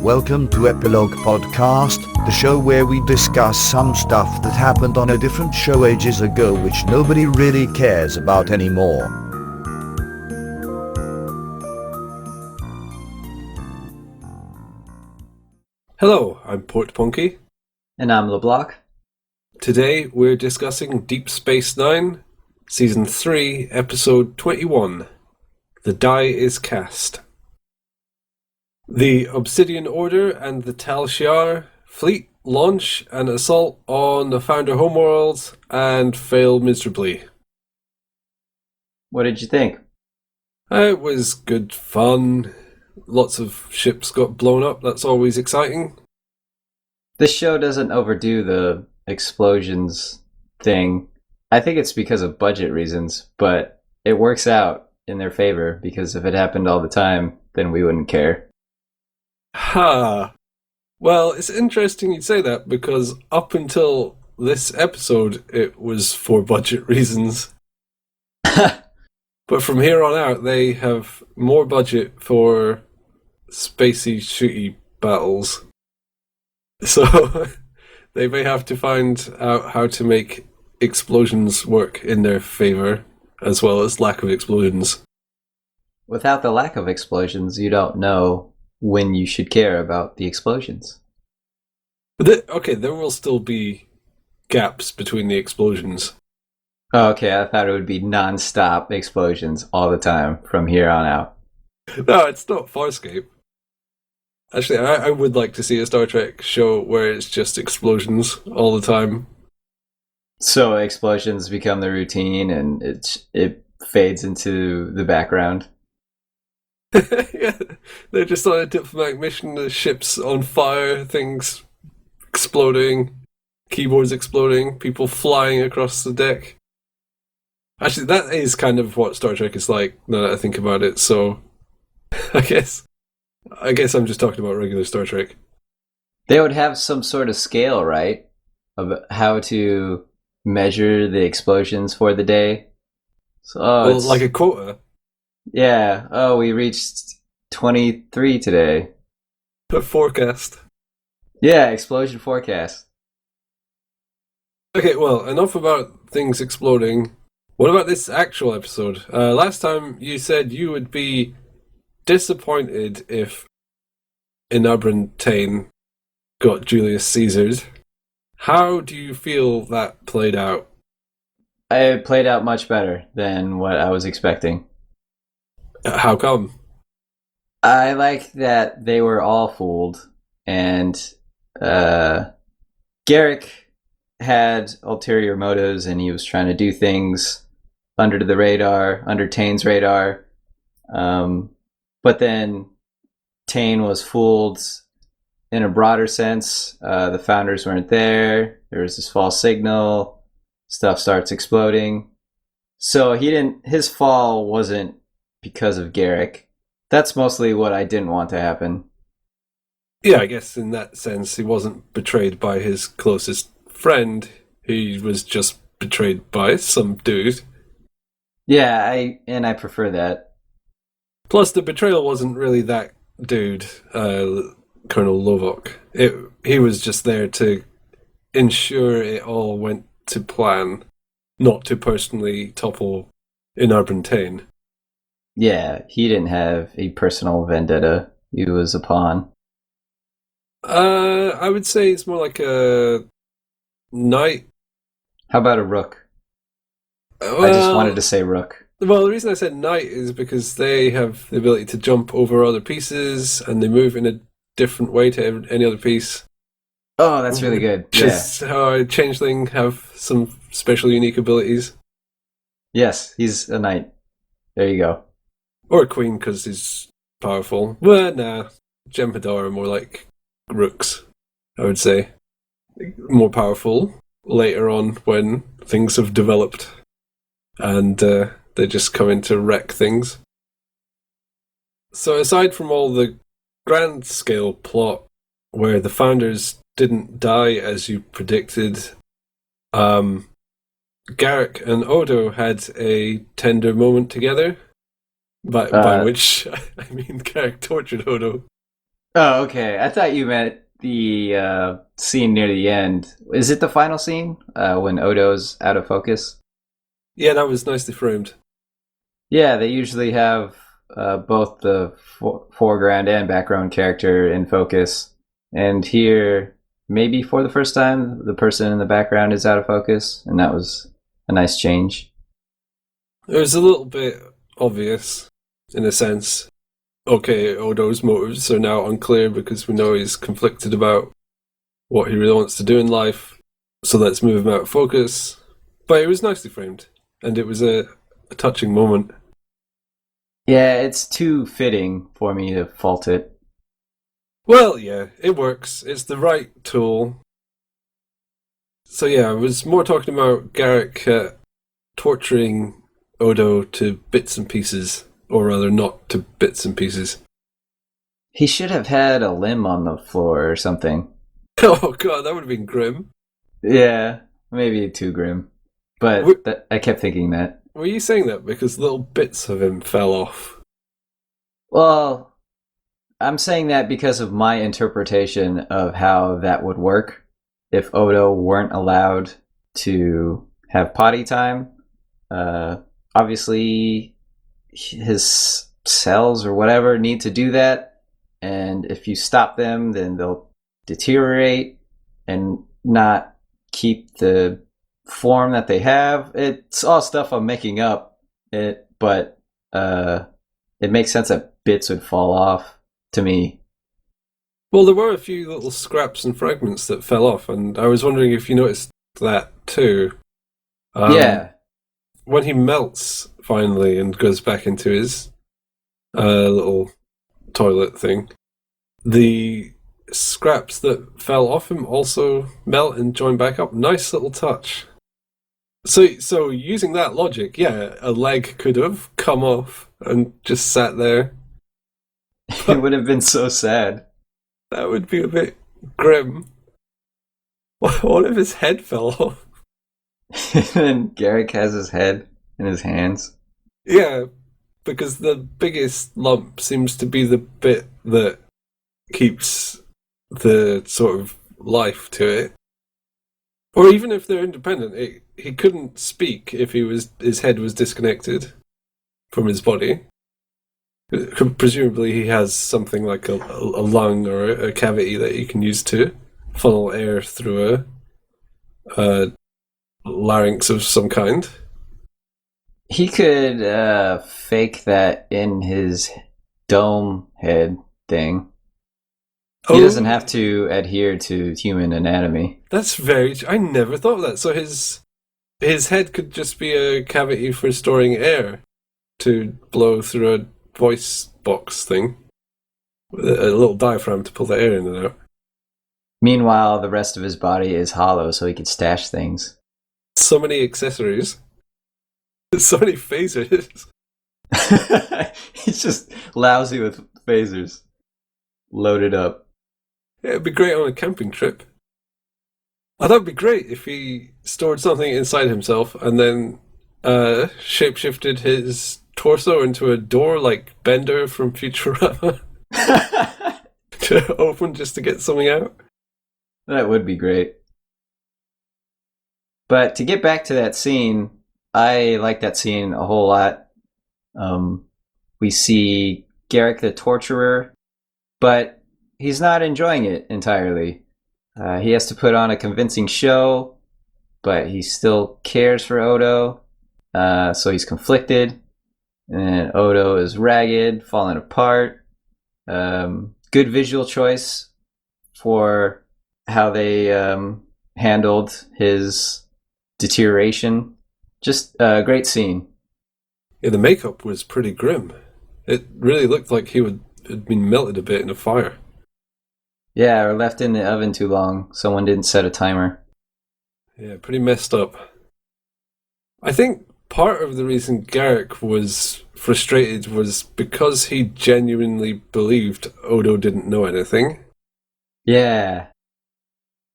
Welcome to Epilogue Podcast, the show where we discuss some stuff that happened on a different show ages ago which nobody really cares about anymore. Hello, I'm Portponky. And I'm LeBloc. Today we're discussing Deep Space Nine, Season 3, Episode 21. The Die is Cast. The Obsidian Order and the Tal Shiar fleet launch an assault on the Founder homeworld and fail miserably. What did you think? It was good fun. Lots of ships got blown up. That's always exciting. This show doesn't overdo the explosions thing. I think it's because of budget reasons, but it works out in their favor because if it happened all the time, then we wouldn't care. Ha! Well, it's interesting you say that because up until this episode, it was for budget reasons. But from here on out, they have more budget for spacey, shooty battles. So they may have to find out how to make explosions work in their favor, as well as lack of explosions. Without the lack of explosions, you don't know when you should care about the explosions. Okay, there will still be gaps between the explosions. Oh, okay, I thought it would be non-stop explosions all the time from here on out. No, it's not Farscape. Actually, I would like to see a Star Trek show where it's just explosions all the time. So explosions become the routine and it fades into the background. Yeah, they're just on a diplomatic mission, the ship's on fire, things exploding, keyboards exploding, people flying across the deck. Actually, that is kind of what Star Trek is like, now that I think about it, so I guess I'm just talking about regular Star Trek. They would have some sort of scale, right? Of how to measure the explosions for the day. So, Well, like a quota. Yeah. Oh, we reached 23 today. A forecast. Yeah, explosion forecast. Okay, well, enough about things exploding. What about this actual episode? Last time you said you would be disappointed if Eddington got Julius Caesared. How do you feel that played out? It played out much better than what I was expecting. How come? I like that they were all fooled, and Garrick had ulterior motives, and he was trying to do things under the radar, under Tane's radar. But then Tane was fooled in a broader sense. The founders weren't there. There was this false signal. Stuff starts exploding. So his fall wasn't because of Garrick. That's mostly what I didn't want to happen. Yeah, I guess in that sense he wasn't betrayed by his closest friend. He was just betrayed by some dude. Yeah, I prefer that. Plus, the betrayal wasn't really that dude, Colonel LeBloc. He was just there to ensure it all went to plan, not to personally topple Eddington. Yeah, he didn't have a personal vendetta. He was a pawn. I would say it's more like a knight. How about a rook? Well, I just wanted to say rook. Well, the reason I said knight is because they have the ability to jump over other pieces and they move in a different way to any other piece. Oh, that's really good. Just how a Changeling have some special unique abilities. Yes, he's a knight. There you go. Or a queen because he's powerful. Well, nah. Jem'Hadar are more like rooks, I would say. More powerful later on when things have developed and they just come in to wreck things. So aside from all the grand scale plot where the founders didn't die as you predicted, Garrick and Odo had a tender moment together. By which I mean Garrick tortured Odo. Oh, okay. I thought you meant the scene near the end. Is it the final scene when Odo's out of focus? Yeah, that was nicely framed. Yeah, they usually have both the foreground and background character in focus. And here, maybe for the first time, the person in the background is out of focus, and that was a nice change. It was a little bit obvious, in a sense. Okay, Odo's motives are now unclear because we know he's conflicted about what he really wants to do in life. So let's move him out of focus. But it was nicely framed, and it was a touching moment. Yeah, it's too fitting for me to fault it. Well, yeah, it works. It's the right tool. So yeah, I was more talking about Garrick torturing Odo to bits and pieces, or rather not to bits and pieces. He should have had a limb on the floor or something. Oh god, that would have been grim. Yeah, maybe too grim. But I kept thinking that. Were you saying that because little bits of him fell off? Well, I'm saying that because of my interpretation of how that would work if Odo weren't allowed to have potty time. Obviously, his cells or whatever need to do that, and if you stop them, then they'll deteriorate and not keep the form that they have. It's all stuff I'm making up. But it makes sense that bits would fall off to me. Well, there were a few little scraps and fragments that fell off, and I was wondering if you noticed that too. Yeah. When he melts finally and goes back into his little toilet thing, the scraps that fell off him also melt and join back up. Nice little touch. So using that logic, yeah, a leg could have come off and just sat there. It would have been so sad. That would be a bit grim. What if his head fell off? And Garrick has his head in his hands. Yeah, because the biggest lump seems to be the bit that keeps the sort of life to it. Or even if they're independent, he couldn't speak if his head was disconnected from his body. Presumably he has something like a lung or a cavity that he can use to funnel air through a larynx of some kind. He could fake that in his dome head thing. He doesn't have to adhere to human anatomy. That's very... I never thought of that. So his head could just be a cavity for storing air to blow through a voice box thing. With a little diaphragm to pull the air in and out. Meanwhile, the rest of his body is hollow so he could stash things. So many accessories. So many phasers. He's just lousy with phasers. Loaded up. Yeah, it'd be great on a camping trip. Oh, that'd be great if he stored something inside himself and then shapeshifted his torso into a door like Bender from Futurama to open just to get something out. That would be great. But to get back to that scene, I like that scene a whole lot. We see Garrick the torturer, but he's not enjoying it entirely. He has to put on a convincing show, but he still cares for Odo, so he's conflicted. And Odo is ragged, falling apart. Good visual choice for how they handled his deterioration. Just a great scene. Yeah, the makeup was pretty grim. It really looked like he had been melted a bit in a fire. Yeah, or left in the oven too long. Someone didn't set a timer. Yeah, pretty messed up. I think part of the reason Garrick was frustrated was because he genuinely believed Odo didn't know anything. Yeah.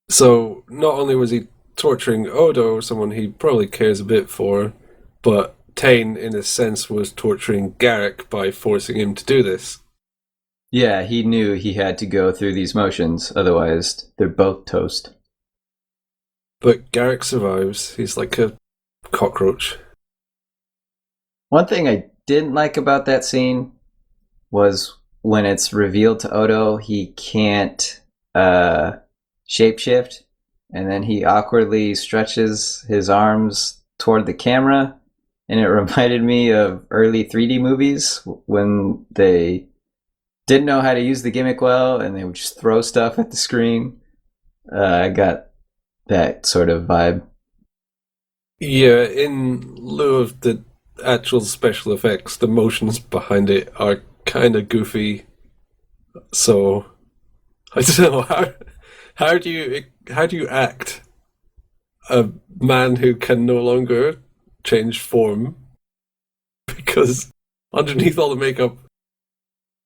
So not only was he torturing Odo, someone he probably cares a bit for, but Tane, in a sense, was torturing Garrick by forcing him to do this. Yeah, he knew he had to go through these motions, otherwise they're both toast. But Garrick survives. He's like a cockroach. One thing I didn't like about that scene was when it's revealed to Odo he can't shapeshift, and then he awkwardly stretches his arms toward the camera, and it reminded me of early 3D movies when they didn't know how to use the gimmick well and they would just throw stuff at the screen. I got that sort of vibe. Yeah, in lieu of the actual special effects, the motions behind it are kind of goofy. So I don't know how do you act a man who can no longer change form because underneath all the makeup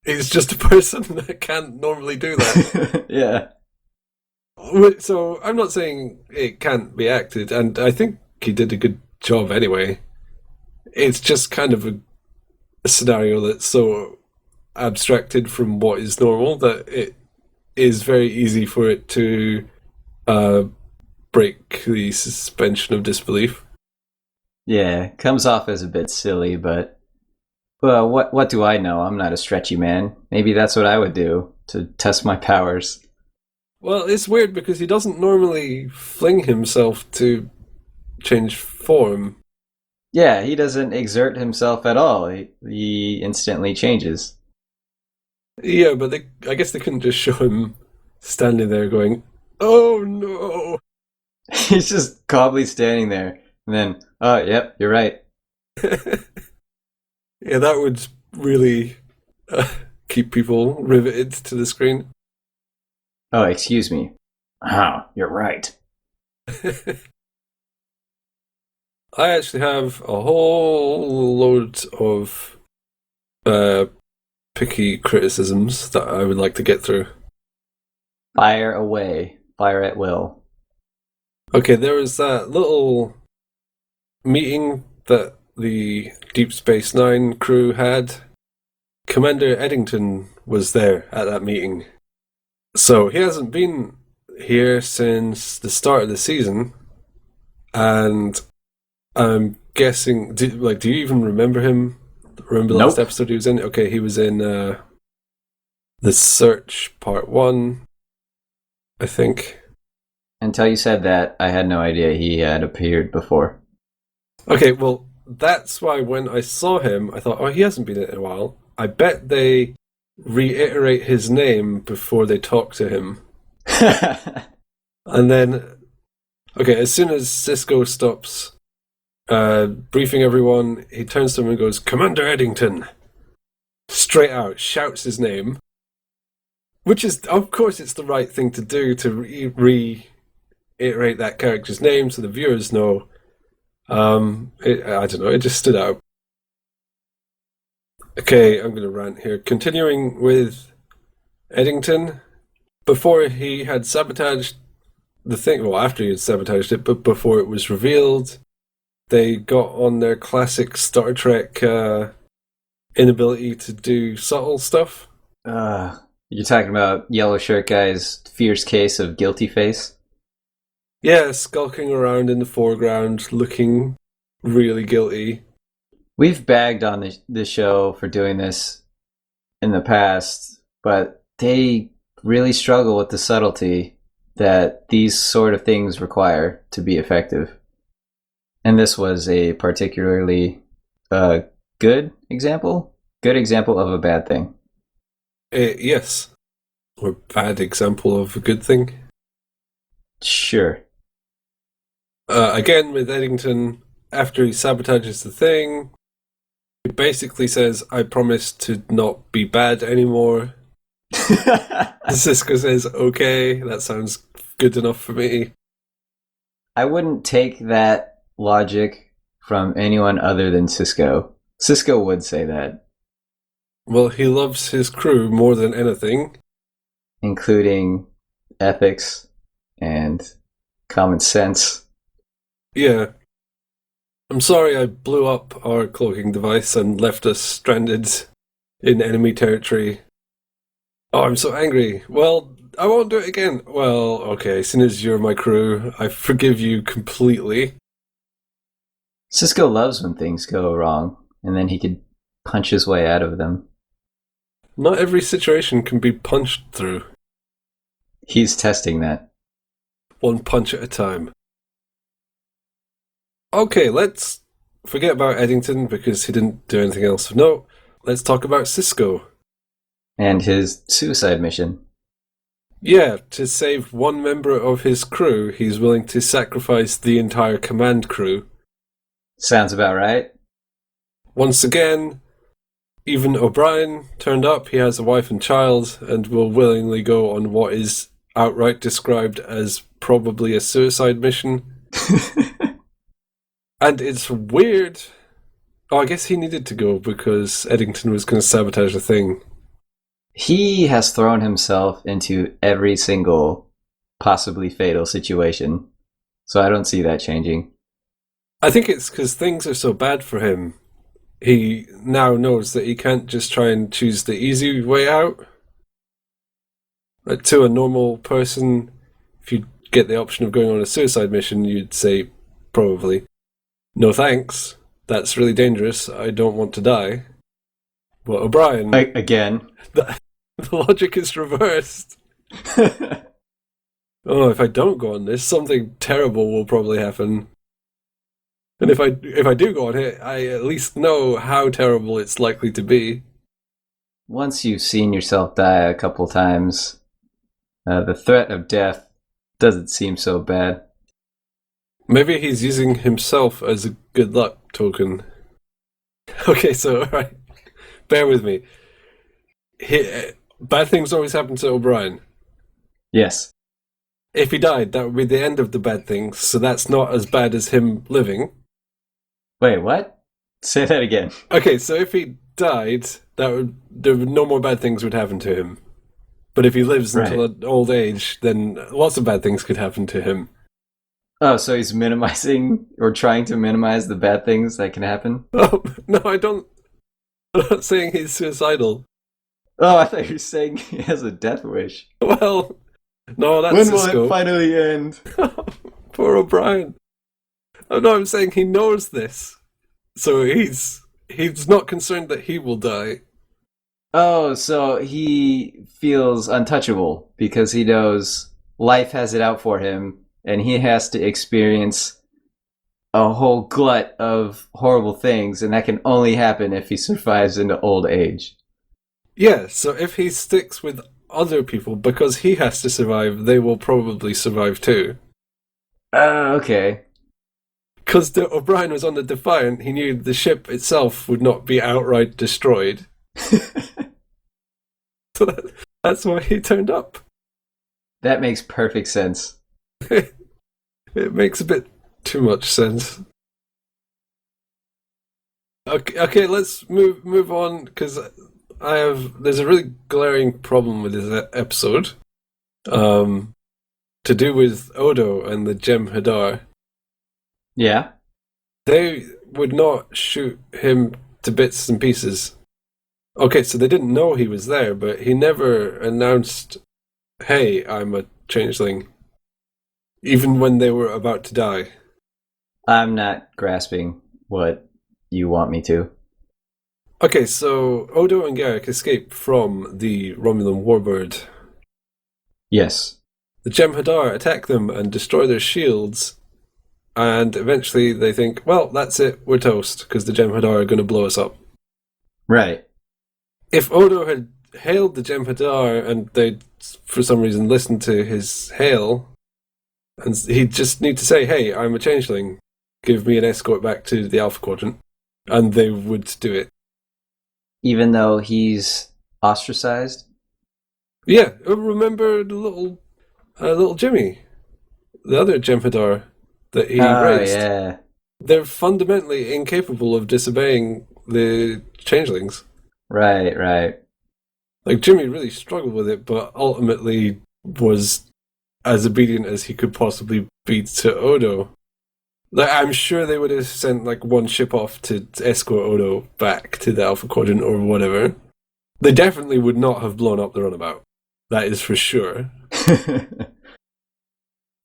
he's just a person that can't normally do that. Yeah. So I'm not saying it can't be acted, and I think he did a good job anyway. It's just kind of a scenario that's so abstracted from what is normal that it is very easy for it to break the suspension of disbelief. Yeah, comes off as a bit silly, but well, what do I know? I'm not a stretchy man. Maybe that's what I would do to test my powers. Well, it's weird because he doesn't normally fling himself to change form. Yeah, he doesn't exert himself at all. He instantly changes. Yeah, but I guess they couldn't just show him standing there going, "Oh no!" He's just calmly standing there, and then, oh, yep, you're right. Yeah, that would really keep people riveted to the screen. Oh, excuse me. Oh, you're right. I actually have a whole load of picky criticisms that I would like to get through. Fire away. Fire at will. Okay, there was that little meeting that the Deep Space Nine crew had. Commander Eddington was there at that meeting. So he hasn't been here since the start of the season, and I'm guessing. Do you even remember him? Remember the last episode he was in? Okay, he was in The Search Part 1, I think. Until you said that, I had no idea he had appeared before. Okay, well, that's why when I saw him, I thought, oh, he hasn't been in it in a while. I bet they reiterate his name before they talk to him. And then, okay, as soon as Cisco stops briefing everyone, he turns to him and goes, "Commander Eddington!" Straight out, shouts his name. Which is, of course, it's the right thing to do to reiterate that character's name so the viewers know. I don't know, it just stood out. Okay, I'm going to rant here. Continuing with Eddington, before he had sabotaged the thing, well, after he had sabotaged it, but before it was revealed, they got on their classic Star Trek inability to do subtle stuff. You're talking about Yellow Shirt Guy's fierce case of guilty face? Yeah, skulking around in the foreground, looking really guilty. We've bagged on the show for doing this in the past, but they really struggle with the subtlety that these sort of things require to be effective. And this was a particularly good example of a bad thing. Yes. Or bad example of a good thing. Sure. Again, with Eddington, after he sabotages the thing, he basically says, "I promise to not be bad anymore." Cisco says, "Okay, that sounds good enough for me." I wouldn't take that logic from anyone other than Cisco. Cisco would say that. Well, he loves his crew more than anything. Including ethics and common sense. Yeah. I'm sorry I blew up our cloaking device and left us stranded in enemy territory. Oh, I'm so angry. Well, I won't do it again. Well, okay, as soon as you're my crew, I forgive you completely. Cisco loves when things go wrong, and then he could punch his way out of them. Not every situation can be punched through. He's testing that. One punch at a time. Okay, let's forget about Eddington because he didn't do anything else. No, let's talk about Cisco. And his suicide mission. Yeah, to save one member of his crew, he's willing to sacrifice the entire command crew. Sounds about right. Once again, even O'Brien turned up. He has a wife and child and will willingly go on what is outright described as probably a suicide mission. And it's weird. Oh, I guess he needed to go because Eddington was going to sabotage the thing. He has thrown himself into every single possibly fatal situation, so I don't see that changing. I think it's because things are so bad for him. He now knows that he can't just try and choose the easy way out. Like, to a normal person, if you get the option of going on a suicide mission, you'd say, probably, no thanks, that's really dangerous, I don't want to die. But O'Brien... Again. The logic is reversed. Oh, if I don't go on this, something terrible will probably happen. And if I do go on it, I at least know how terrible it's likely to be. Once you've seen yourself die a couple times, the threat of death doesn't seem so bad. Maybe he's using himself as a good luck token. Okay, so, alright. Bear with me. Bad things always happen to O'Brien. Yes. If he died, that would be the end of the bad things, so that's not as bad as him living. Wait, what? Say that again. Okay, so if he died, no more bad things would happen to him. But if he lives until an old age, then lots of bad things could happen to him. Oh, so he's minimizing or trying to minimize the bad things that can happen? Oh, no, I'm not saying he's suicidal. Oh, I thought you were saying he has a death wish. Well, no, that's When Cisco. will it finally end? Poor O'Brien. Oh, no, I'm saying he knows this. So he's not concerned that he will die. Oh, so he feels untouchable because he knows life has it out for him and he has to experience a whole glut of horrible things, and that can only happen if he survives into old age. Yeah, so if he sticks with other people because he has to survive, they will probably survive too. Okay. Because O'Brien was on the Defiant, he knew the ship itself would not be outright destroyed. So that's why he turned up. That makes perfect sense. It makes a bit too much sense. Okay, let's move on, because there's a really glaring problem with this episode. To do with Odo and the Jem'Hadar. Yeah? They would not shoot him to bits and pieces. Okay, so they didn't know he was there, but he never announced, hey, I'm a changeling. Even when they were about to die. I'm not grasping what you want me to. Okay, so Odo and Garrick escape from the Romulan warbird. Yes. The Jem'Hadar attack them and destroy their shields, and eventually they think, well, that's it, we're toast, because the Jem'Hadar are going to blow us up. Right. If Odo had hailed the Jem'Hadar and they'd, for some reason, listened to his hail, and he'd just need to say, hey, I'm a changeling, give me an escort back to the Alpha Quadrant, and they would do it. Even though he's ostracized? Yeah, remember the little Jimmy, the other Jem'Hadar that he raised? Yeah. They're fundamentally incapable of disobeying the changelings. Right. Like, Jimmy really struggled with it, but ultimately was as obedient as he could possibly be to Odo. Like, I'm sure they would have sent, like, one ship off to escort Odo back to the Alpha Quadrant or whatever. They definitely would not have blown up the runabout. That is for sure.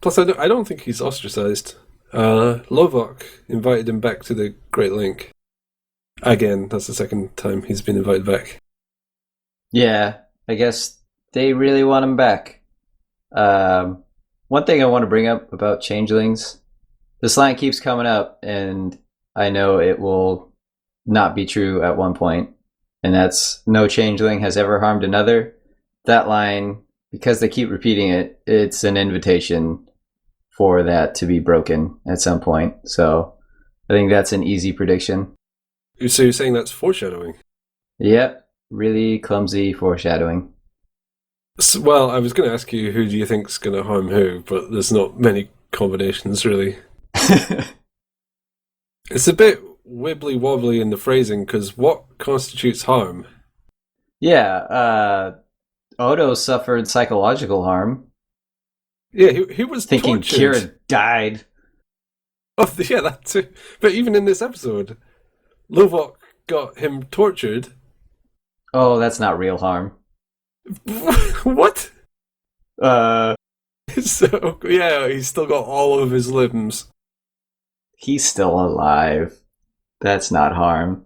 Plus, I don't think he's ostracized. LeBloc invited him back to the Great Link. Again, that's the second time he's been invited back. Yeah, I guess they really want him back. One thing I want to bring up about Changelings, this line keeps coming up, and I know it will not be true at one point, and that's no Changeling has ever harmed another. That line, because they keep repeating it, it's an invitation for that to be broken at some point. So I think that's an easy prediction. So you're saying that's foreshadowing? Yep, really clumsy foreshadowing. So, well, I was going to ask you who do you think's going to harm who, but there's not many combinations, really. It's a bit wibbly-wobbly in the phrasing, because what constitutes harm? Yeah, Odo suffered psychological harm. Yeah, he was thinking tortured. Kira died. Oh, yeah, that too. But even in this episode, LeBloc got him tortured. Oh, that's not real harm. What? Uh, So, yeah, he's still got all of his limbs. He's still alive. That's not harm.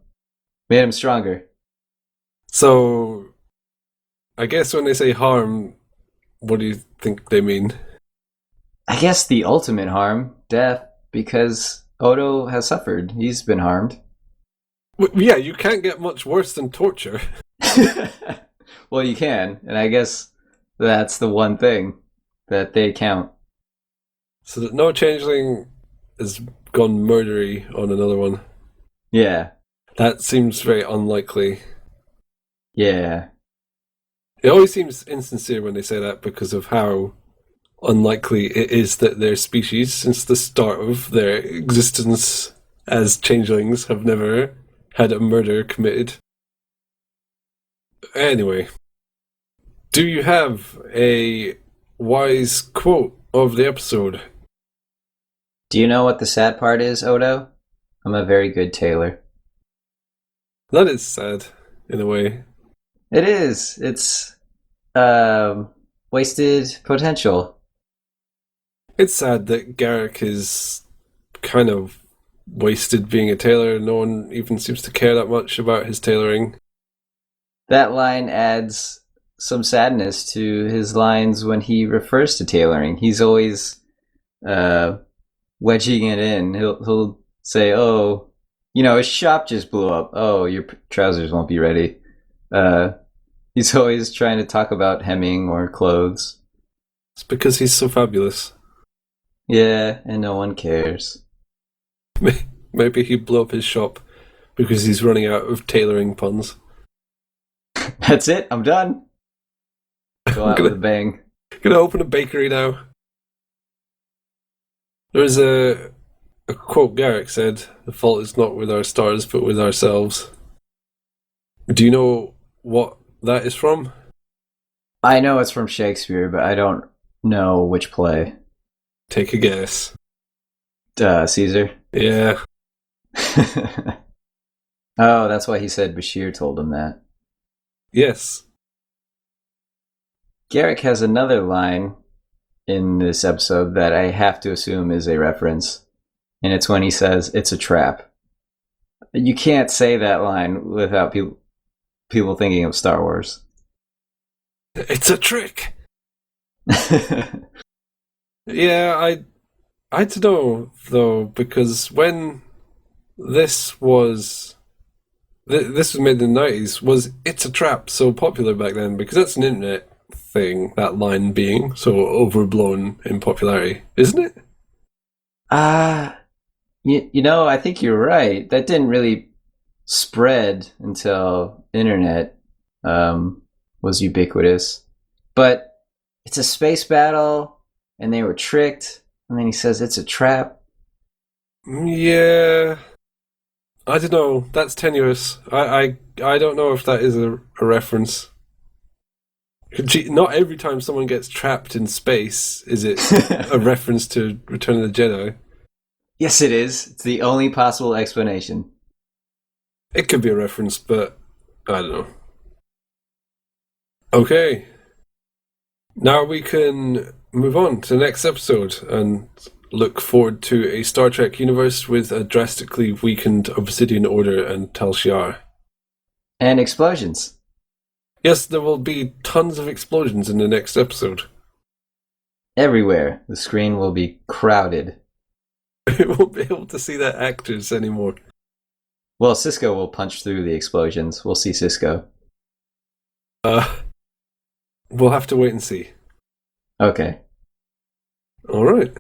Made him stronger. So, I guess when they say harm, what do you think they mean? I guess the ultimate harm, death, because Odo has suffered. He's been harmed. Yeah, you can't get much worse than torture. Well, you can, and I guess that's the one thing that they count. So that no Changeling has gone murdery on another one. Yeah, That seems very unlikely. yeah. It always seems insincere when they say that because of how unlikely it is that their species, since the start of their existence as changelings, have never had a murder committed. Anyway, do you have a wise quote of the episode? Do you know what the sad part is, Odo? I'm a very good tailor. That is sad, in a way. It is. It's wasted potential. It's sad that Garrick is kind of wasted being a tailor. No one even seems to care that much about his tailoring. That line adds some sadness to his lines when he refers to tailoring. He's always wedging it in. He'll say, "Oh, his shop just blew up. Oh, your trousers won't be ready." He's always trying to talk about hemming or clothes. It's because he's so fabulous. Yeah, and no one cares. Maybe he'd blow up his shop because he's running out of tailoring puns. That's it. I'm done. Go out with a bang. Gonna open a bakery now. There's a quote Garrick said, "The fault is not with our stars, but with ourselves." Do you know what that is from? I know it's from Shakespeare, but I don't know which play. Take a guess. Caesar. Yeah. Oh, that's why he said Bashir told him that. Yes. Garrick has another line in this episode that I have to assume is a reference, and it's when he says, "It's a trap." You can't say that line without people thinking of Star Wars. It's a trick. Yeah, I don't know though, because when this was made in the 90s, was "It's a Trap" so popular back then? Because that's an internet thing, that line being so overblown in popularity, isn't it? I think you're right. That didn't really spread until internet was ubiquitous. But it's a space battle, and they were tricked, and then he says it's a trap. Yeah, I don't know. That's tenuous. I don't know if that is a reference. Not every time someone gets trapped in space is it a reference to Return of the Jedi. Yes, it is. It's the only possible explanation. It could be a reference, but I don't know. Okay. Now we can move on to the next episode and look forward to a Star Trek universe with a drastically weakened Obsidian Order and Tal Shiar. And explosions. Yes, there will be tons of explosions in the next episode. Everywhere. The screen will be crowded. We won't be able to see the actors anymore. Well, Cisco will punch through the explosions. We'll see Cisco. We'll have to wait and see. Okay. All right.